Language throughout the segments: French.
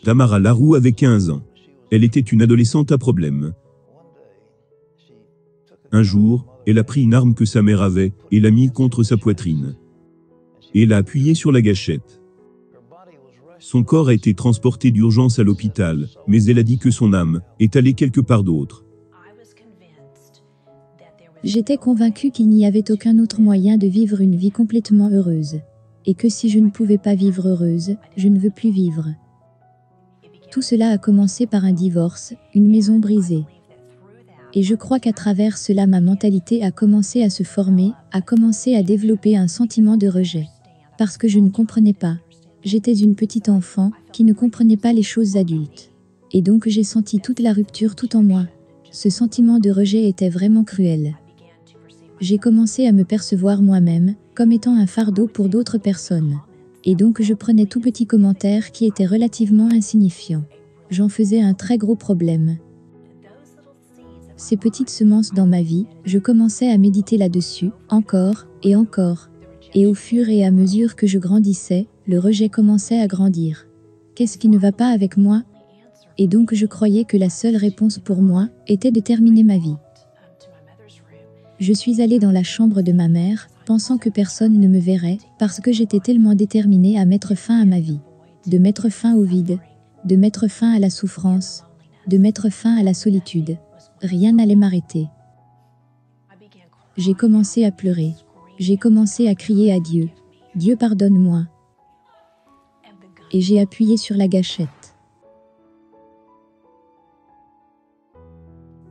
Tamara Laroux avait 15 ans. Elle était une adolescente à problème. Un jour, elle a pris une arme que sa mère avait et l'a mise contre sa poitrine. Et l'a appuyée sur la gâchette. Son corps a été transporté d'urgence à l'hôpital, mais elle a dit que son âme est allée quelque part d'autre. J'étais convaincue qu'il n'y avait aucun autre moyen de vivre une vie complètement heureuse. Et que si je ne pouvais pas vivre heureuse, je ne veux plus vivre. Tout cela a commencé par un divorce, une maison brisée. Et je crois qu'à travers cela ma mentalité a commencé à se former, a commencé à développer un sentiment de rejet. Parce que je ne comprenais pas. J'étais une petite enfant qui ne comprenait pas les choses adultes. Et donc j'ai senti toute la rupture tout en moi. Ce sentiment de rejet était vraiment cruel. J'ai commencé à me percevoir moi-même comme étant un fardeau pour d'autres personnes. Et donc je prenais tout petit commentaire qui était relativement insignifiant. J'en faisais un très gros problème. Ces petites semences dans ma vie, je commençais à méditer là-dessus, encore, et encore. Et au fur et à mesure que je grandissais, le rejet commençait à grandir. Qu'est-ce qui ne va pas avec moi? Et donc je croyais que la seule réponse pour moi était de terminer ma vie. Je suis allée dans la chambre de ma mère, pensant que personne ne me verrait, parce que j'étais tellement déterminée à mettre fin à ma vie. De mettre fin au vide, de mettre fin à la souffrance, de mettre fin à la solitude. Rien n'allait m'arrêter. J'ai commencé à pleurer. J'ai commencé à crier à Dieu. Dieu pardonne-moi. Et j'ai appuyé sur la gâchette.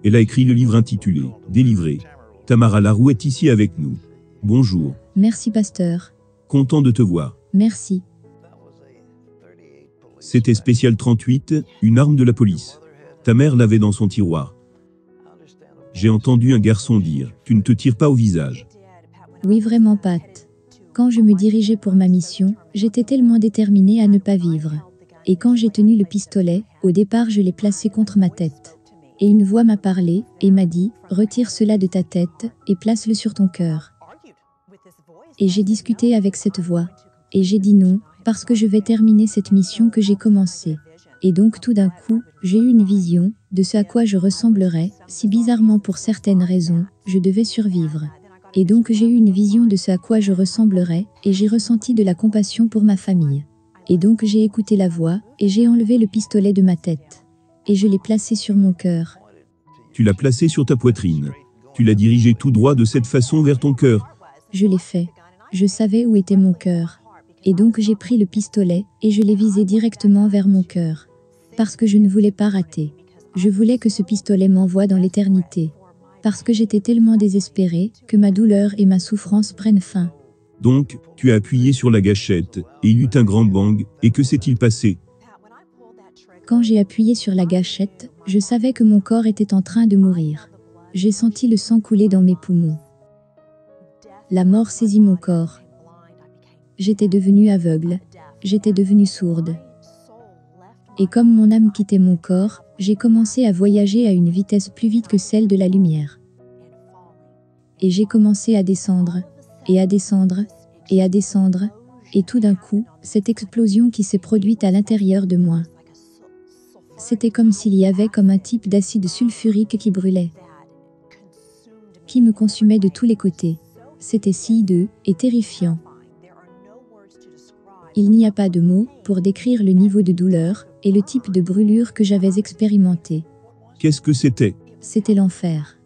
Elle a écrit le livre intitulé « Délivré ». Tamara Laroux est ici avec nous. Bonjour. Merci pasteur. Content de te voir. Merci. C'était Spécial 38, une arme de la police. Ta mère l'avait dans son tiroir. J'ai entendu un garçon dire « Tu ne te tires pas au visage ». Oui vraiment Pat. Quand je me dirigeais pour ma mission, j'étais tellement déterminée à ne pas vivre. Et quand j'ai tenu le pistolet, au départ je l'ai placé contre ma tête. Et une voix m'a parlé, et m'a dit, retire cela de ta tête, et place-le sur ton cœur. Et j'ai discuté avec cette voix. Et j'ai dit non, parce que je vais terminer cette mission que j'ai commencée. Et donc tout d'un coup, j'ai eu une vision, de ce à quoi je ressemblerais, si bizarrement pour certaines raisons, je devais survivre. Et donc j'ai eu une vision de ce à quoi je ressemblerais, et j'ai ressenti de la compassion pour ma famille. Et donc j'ai écouté la voix, et j'ai enlevé le pistolet de ma tête. Et je l'ai placé sur mon cœur. Tu l'as placé sur ta poitrine. Tu l'as dirigé tout droit de cette façon vers ton cœur. Je l'ai fait. Je savais où était mon cœur. Et donc j'ai pris le pistolet, et je l'ai visé directement vers mon cœur. Parce que je ne voulais pas rater. Je voulais que ce pistolet m'envoie dans l'éternité. Parce que j'étais tellement désespérée, que ma douleur et ma souffrance prennent fin. Donc, tu as appuyé sur la gâchette, et il y eut un grand bang, et que s'est-il passé? Quand j'ai appuyé sur la gâchette, je savais que mon corps était en train de mourir. J'ai senti le sang couler dans mes poumons. La mort saisit mon corps. J'étais devenue aveugle. J'étais devenue sourde. Et comme mon âme quittait mon corps, j'ai commencé à voyager à une vitesse plus vite que celle de la lumière. Et j'ai commencé à descendre, et à descendre, et à descendre, et tout d'un coup, cette explosion qui s'est produite à l'intérieur de moi. C'était comme s'il y avait comme un type d'acide sulfurique qui brûlait, qui me consumait de tous les côtés. C'était si hideux et terrifiant. Il n'y a pas de mots pour décrire le niveau de douleur et le type de brûlure que j'avais expérimenté. Qu'est-ce que c'était? C'était l'enfer.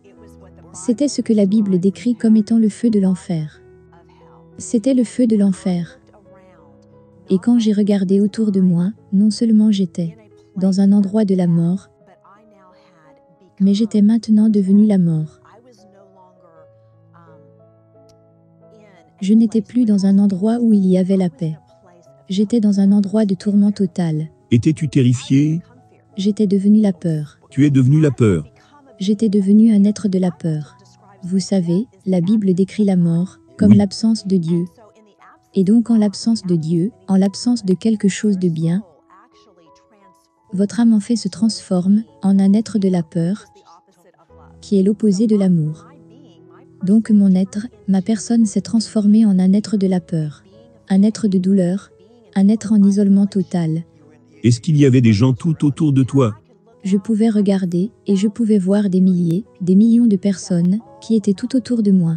C'était ce que la Bible décrit comme étant le feu de l'enfer. C'était le feu de l'enfer. Et quand j'ai regardé autour de moi, non seulement j'étais dans un endroit de la mort, mais j'étais maintenant devenue la mort. Je n'étais plus dans un endroit où il y avait la paix. J'étais dans un endroit de tourment total. Étais-tu terrifié? J'étais devenue la peur. Tu es devenu la peur. J'étais devenue un être de la peur. Vous savez, la Bible décrit la mort comme Oui. l'absence de Dieu. Et donc en l'absence de Dieu, en l'absence de quelque chose de bien, votre âme en fait se transforme en un être de la peur, qui est l'opposé de l'amour. Donc mon être, ma personne s'est transformée en un être de la peur, un être de douleur, un être en isolement total. Est-ce qu'il y avait des gens tout autour de toi? Je pouvais regarder, et je pouvais voir des milliers, des millions de personnes, qui étaient tout autour de moi.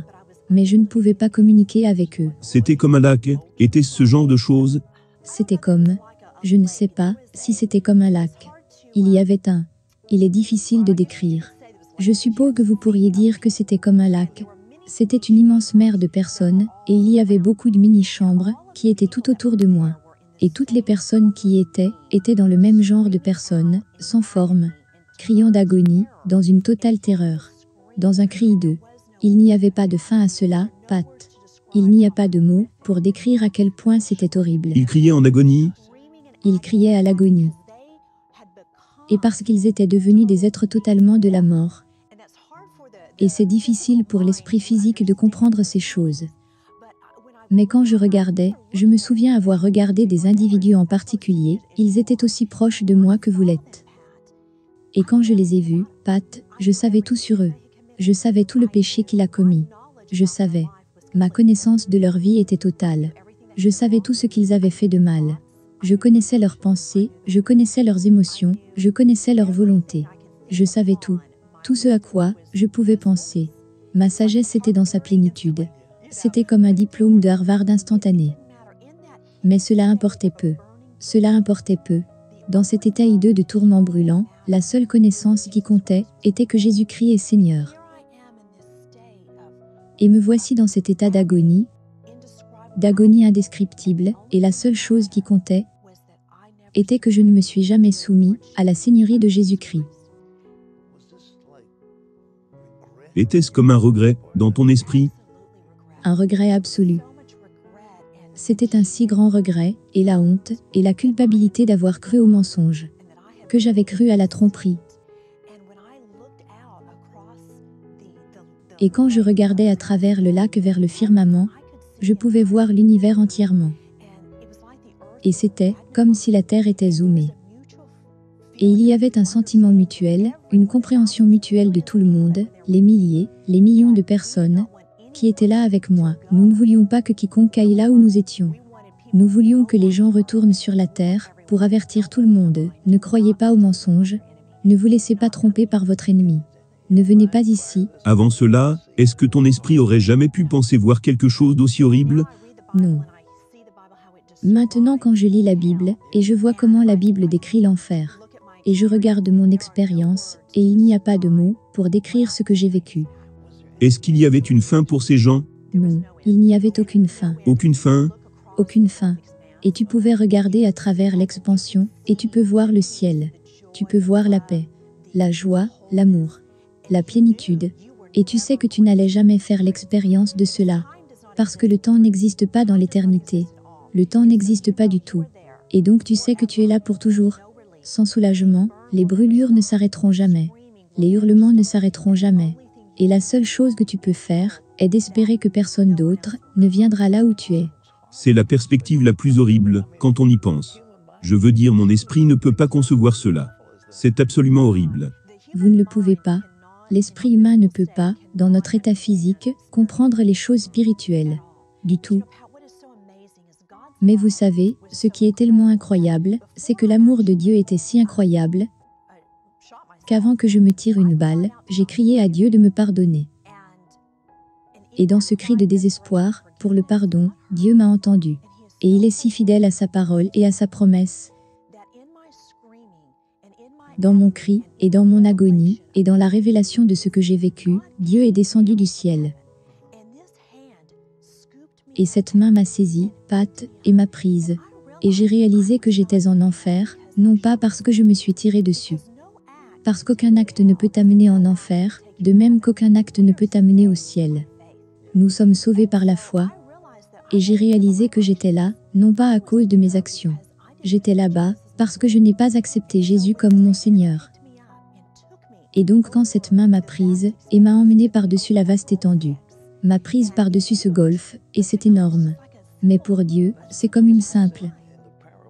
Mais je ne pouvais pas communiquer avec eux. C'était comme un lac? Était-ce ce genre de choses? C'était comme... Je ne sais pas si c'était comme un lac. Il y avait un... Il est difficile de décrire. Je suppose que vous pourriez dire que c'était comme un lac. C'était une immense mer de personnes, et il y avait beaucoup de mini-chambres, qui étaient tout autour de moi. Et toutes les personnes qui y étaient dans le même genre de personnes, sans forme, criant d'agonie, dans une totale terreur. Dans un cri hideux. Il n'y avait pas de fin à cela, Pat. Il n'y a pas de mots pour décrire à quel point c'était horrible. Ils criaient en agonie? Ils criaient à l'agonie. Et parce qu'ils étaient devenus des êtres totalement de la mort. Et c'est difficile pour l'esprit physique de comprendre ces choses. Mais quand je regardais, je me souviens avoir regardé des individus en particulier, ils étaient aussi proches de moi que vous l'êtes. Et quand je les ai vus, Pat, je savais tout sur eux. Je savais tout le péché qu'il a commis. Je savais. Ma connaissance de leur vie était totale. Je savais tout ce qu'ils avaient fait de mal. Je connaissais leurs pensées, je connaissais leurs émotions, je connaissais leur volonté. Je savais tout. Tout ce à quoi je pouvais penser. Ma sagesse était dans sa plénitude. C'était comme un diplôme de Harvard instantané. Mais cela importait peu. Cela importait peu. Dans cet état hideux de tourment brûlant, la seule connaissance qui comptait était que Jésus-Christ est Seigneur. Et me voici dans cet état d'agonie indescriptible, et la seule chose qui comptait était que je ne me suis jamais soumis à la Seigneurie de Jésus-Christ. Était-ce comme un regret, dans ton esprit? Un regret absolu. C'était un si grand regret, et la honte, et la culpabilité d'avoir cru au mensonge. Que j'avais cru à la tromperie. Et quand je regardais à travers le lac vers le firmament, je pouvais voir l'univers entièrement. Et c'était comme si la Terre était zoomée. Et il y avait un sentiment mutuel, une compréhension mutuelle de tout le monde, les milliers, les millions de personnes, qui étaient là avec moi. Nous ne voulions pas que quiconque aille là où nous étions. Nous voulions que les gens retournent sur la terre, pour avertir tout le monde. Ne croyez pas aux mensonges. Ne vous laissez pas tromper par votre ennemi. Ne venez pas ici. Avant cela, est-ce que ton esprit aurait jamais pu penser voir quelque chose d'aussi horrible? Non. Maintenant quand je lis la Bible, et je vois comment la Bible décrit l'enfer, et je regarde mon expérience, et il n'y a pas de mots pour décrire ce que j'ai vécu. Est-ce qu'il y avait une fin pour ces gens? Non, il n'y avait aucune fin. Aucune fin? Aucune fin. Et tu pouvais regarder à travers l'expansion, et tu peux voir le ciel. Tu peux voir la paix, la joie, l'amour, la plénitude. Et tu sais que tu n'allais jamais faire l'expérience de cela. Parce que le temps n'existe pas dans l'éternité. Le temps n'existe pas du tout. Et donc tu sais que tu es là pour toujours. Sans soulagement, les brûlures ne s'arrêteront jamais. Les hurlements ne s'arrêteront jamais. Et la seule chose que tu peux faire, est d'espérer que personne d'autre ne viendra là où tu es. C'est la perspective la plus horrible, quand on y pense. Je veux dire, mon esprit ne peut pas concevoir cela. C'est absolument horrible. Vous ne le pouvez pas. L'esprit humain ne peut pas, dans notre état physique, comprendre les choses spirituelles. Du tout. Mais vous savez, ce qui est tellement incroyable, c'est que l'amour de Dieu était si incroyable, qu'avant que je me tire une balle, j'ai crié à Dieu de me pardonner. Et dans ce cri de désespoir, pour le pardon, Dieu m'a entendu. Et il est si fidèle à sa parole et à sa promesse. Dans mon cri, et dans mon agonie, et dans la révélation de ce que j'ai vécu, Dieu est descendu du ciel. Et cette main m'a saisi, Pat, et m'a prise. Et j'ai réalisé que j'étais en enfer, non pas parce que je me suis tiré dessus. Parce qu'aucun acte ne peut t'amener en enfer, de même qu'aucun acte ne peut t'amener au ciel. Nous sommes sauvés par la foi. Et j'ai réalisé que j'étais là, non pas à cause de mes actions. J'étais là-bas, parce que je n'ai pas accepté Jésus comme mon Seigneur. Et donc quand cette main m'a prise, et m'a emmenée par-dessus la vaste étendue, m'a prise par-dessus ce golfe, et c'est énorme. Mais pour Dieu, c'est comme une simple.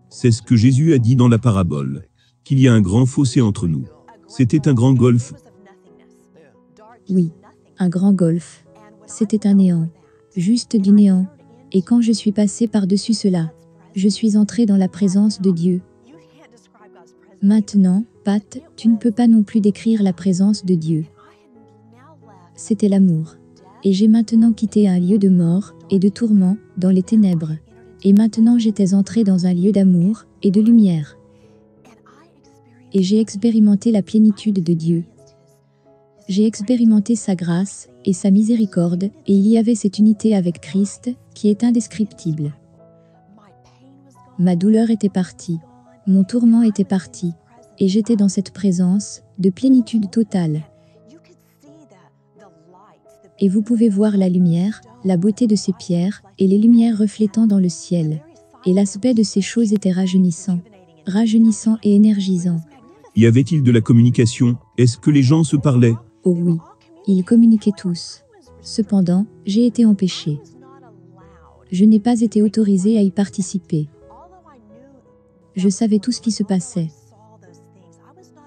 C'est ce que Jésus a dit dans la parabole. Qu'il y a un grand fossé entre nous. C'était un grand golfe. Oui, un grand golfe. C'était un néant. Juste du néant. Et quand je suis passé par-dessus cela, je suis entré dans la présence de Dieu. Maintenant, Pat, tu ne peux pas non plus décrire la présence de Dieu. C'était l'amour. Et j'ai maintenant quitté un lieu de mort et de tourment, dans les ténèbres. Et maintenant j'étais entré dans un lieu d'amour et de lumière. Et j'ai expérimenté la plénitude de Dieu. J'ai expérimenté sa grâce et sa miséricorde, et il y avait cette unité avec Christ, qui est indescriptible. Ma douleur était partie. Mon tourment était parti. Et j'étais dans cette présence de plénitude totale. Et vous pouvez voir la lumière, la beauté de ces pierres, et les lumières reflétant dans le ciel. Et l'aspect de ces choses était rajeunissant et énergisant. Y avait-il de la communication? Est-ce que les gens se parlaient? Oh oui, ils communiquaient tous. Cependant, j'ai été en péché. Je n'ai pas été autorisé à y participer. Je savais tout ce qui se passait.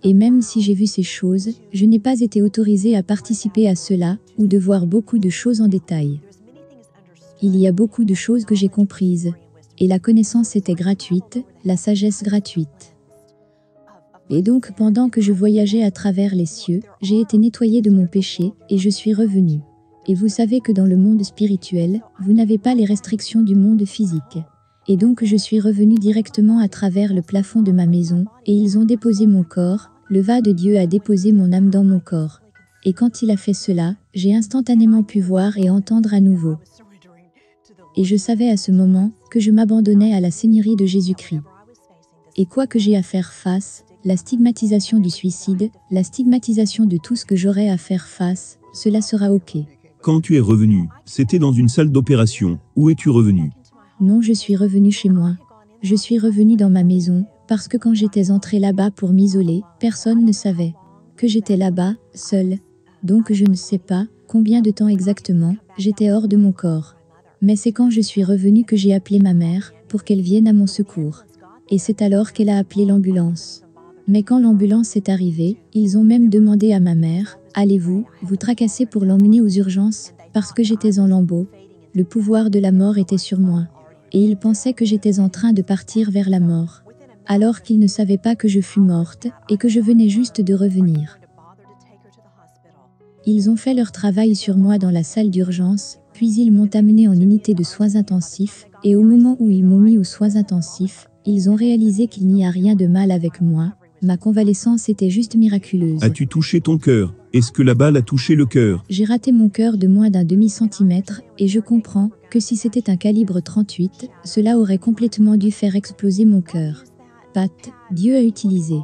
Et même si j'ai vu ces choses, je n'ai pas été autorisé à participer à cela, ou de voir beaucoup de choses en détail. Il y a beaucoup de choses que j'ai comprises. Et la connaissance était gratuite, la sagesse gratuite. Et donc pendant que je voyageais à travers les cieux, j'ai été nettoyé de mon péché, et je suis revenu. Et vous savez que dans le monde spirituel, vous n'avez pas les restrictions du monde physique. Et donc je suis revenu directement à travers le plafond de ma maison, et ils ont déposé mon corps, le va de Dieu a déposé mon âme dans mon corps. Et quand il a fait cela, j'ai instantanément pu voir et entendre à nouveau. Et je savais à ce moment que je m'abandonnais à la seigneurie de Jésus-Christ. Et quoi que j'ai à faire face, la stigmatisation du suicide, la stigmatisation de tout ce que j'aurais à faire face, cela sera ok. Quand tu es revenu, c'était dans une salle d'opération. Où es-tu revenu? Non, je suis revenu chez moi. Je suis revenu dans ma maison, parce que quand j'étais entré là-bas pour m'isoler, personne ne savait que j'étais là-bas, seul. Donc je ne sais pas combien de temps exactement, j'étais hors de mon corps. Mais c'est quand je suis revenu que j'ai appelé ma mère, pour qu'elle vienne à mon secours. Et c'est alors qu'elle a appelé l'ambulance. Mais quand l'ambulance est arrivée, ils ont même demandé à ma mère, « Allez-vous, vous tracasser pour l'emmener aux urgences ?» Parce que j'étais en lambeaux. Le pouvoir de la mort était sur moi. Et ils pensaient que j'étais en train de partir vers la mort. Alors qu'ils ne savaient pas que je fus morte, et que je venais juste de revenir. Ils ont fait leur travail sur moi dans la salle d'urgence, puis ils m'ont amené en unité de soins intensifs, et au moment où ils m'ont mis aux soins intensifs, ils ont réalisé qu'il n'y a rien de mal avec moi. Ma convalescence était juste miraculeuse. As-tu touché ton cœur? Est-ce que la balle a touché le cœur? J'ai raté mon cœur de moins d'un demi-centimètre, et je comprends que si c'était un calibre 38, cela aurait complètement dû faire exploser mon cœur. Pat, Dieu a utilisé.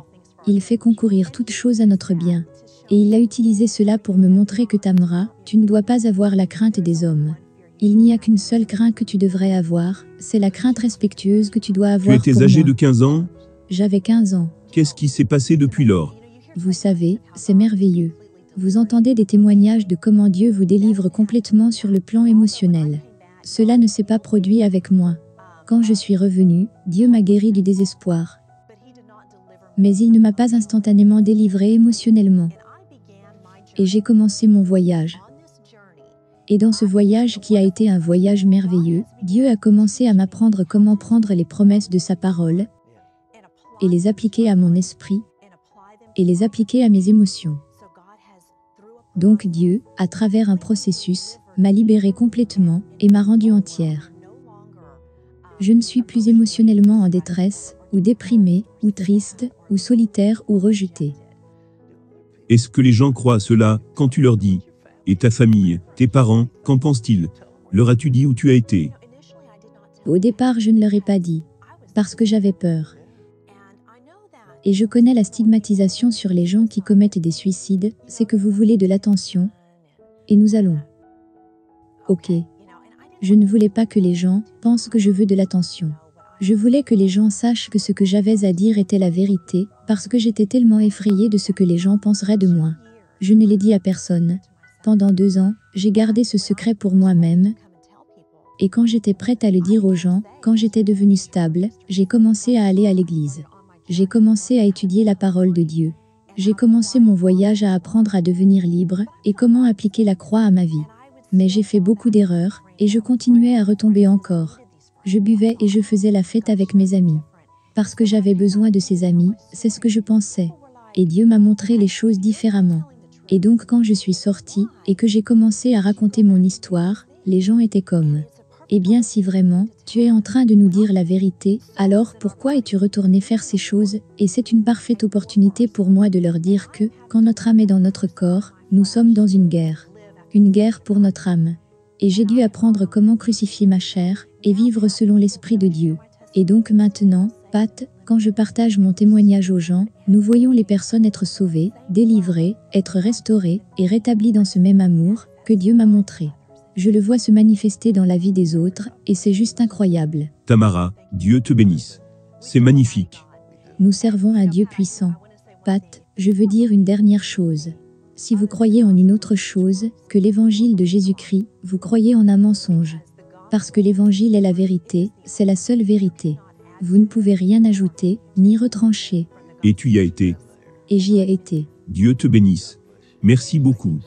Il fait concourir toutes choses à notre bien. Et il a utilisé cela pour me montrer que Tamra, tu ne dois pas avoir la crainte des hommes. Il n'y a qu'une seule crainte que tu devrais avoir, c'est la crainte respectueuse que tu dois avoir pour moi. Tu étais âgé de 15 ans? J'avais 15 ans. Qu'est-ce qui s'est passé depuis lors? Vous savez, c'est merveilleux. Vous entendez des témoignages de comment Dieu vous délivre complètement sur le plan émotionnel. Cela ne s'est pas produit avec moi. Quand je suis revenu, Dieu m'a guéri du désespoir. Mais il ne m'a pas instantanément délivré émotionnellement. Et j'ai commencé mon voyage. Et dans ce voyage qui a été un voyage merveilleux, Dieu a commencé à m'apprendre comment prendre les promesses de sa parole et les appliquer à mon esprit et les appliquer à mes émotions. Donc Dieu, à travers un processus, m'a libérée complètement et m'a rendue entière. Je ne suis plus émotionnellement en détresse, ou déprimée, ou triste, ou solitaire, ou rejetée. Est-ce que les gens croient à cela quand tu leur dis? Et ta famille, tes parents, qu'en pensent-ils? Leur as-tu dit où tu as été? Au départ, je ne leur ai pas dit, parce que j'avais peur. Et je connais la stigmatisation sur les gens qui commettent des suicides, c'est que vous voulez de l'attention. Et nous allons. Ok. Je ne voulais pas que les gens pensent que je veux de l'attention. Je voulais que les gens sachent que ce que j'avais à dire était la vérité, parce que j'étais tellement effrayée de ce que les gens penseraient de moi. Je ne l'ai dit à personne. Pendant 2 ans, j'ai gardé ce secret pour moi-même. Et quand j'étais prête à le dire aux gens, quand j'étais devenue stable, j'ai commencé à aller à l'église. J'ai commencé à étudier la parole de Dieu. J'ai commencé mon voyage à apprendre à devenir libre, et comment appliquer la croix à ma vie. Mais j'ai fait beaucoup d'erreurs, et je continuais à retomber encore. Je buvais et je faisais la fête avec mes amis. Parce que j'avais besoin de ces amis, c'est ce que je pensais. Et Dieu m'a montré les choses différemment. Et donc quand je suis sortie, et que j'ai commencé à raconter mon histoire, les gens étaient comme: eh bien si vraiment, tu es en train de nous dire la vérité, alors pourquoi es-tu retourné faire ces choses? Et c'est une parfaite opportunité pour moi de leur dire que, quand notre âme est dans notre corps, nous sommes dans une guerre. Une guerre pour notre âme. Et j'ai dû apprendre comment crucifier ma chair, et vivre selon l'Esprit de Dieu. Et donc maintenant, Pat, quand je partage mon témoignage aux gens, nous voyons les personnes être sauvées, délivrées, être restaurées et rétablies dans ce même amour que Dieu m'a montré. Je le vois se manifester dans la vie des autres et c'est juste incroyable. Tamara, Dieu te bénisse. C'est magnifique. Nous servons un Dieu puissant. Pat, je veux dire une dernière chose. Si vous croyez en une autre chose que l'évangile de Jésus-Christ, vous croyez en un mensonge. Parce que l'évangile est la vérité, c'est la seule vérité. Vous ne pouvez rien ajouter, ni retrancher. Et tu y as été. Et j'y ai été. Dieu te bénisse. Merci beaucoup.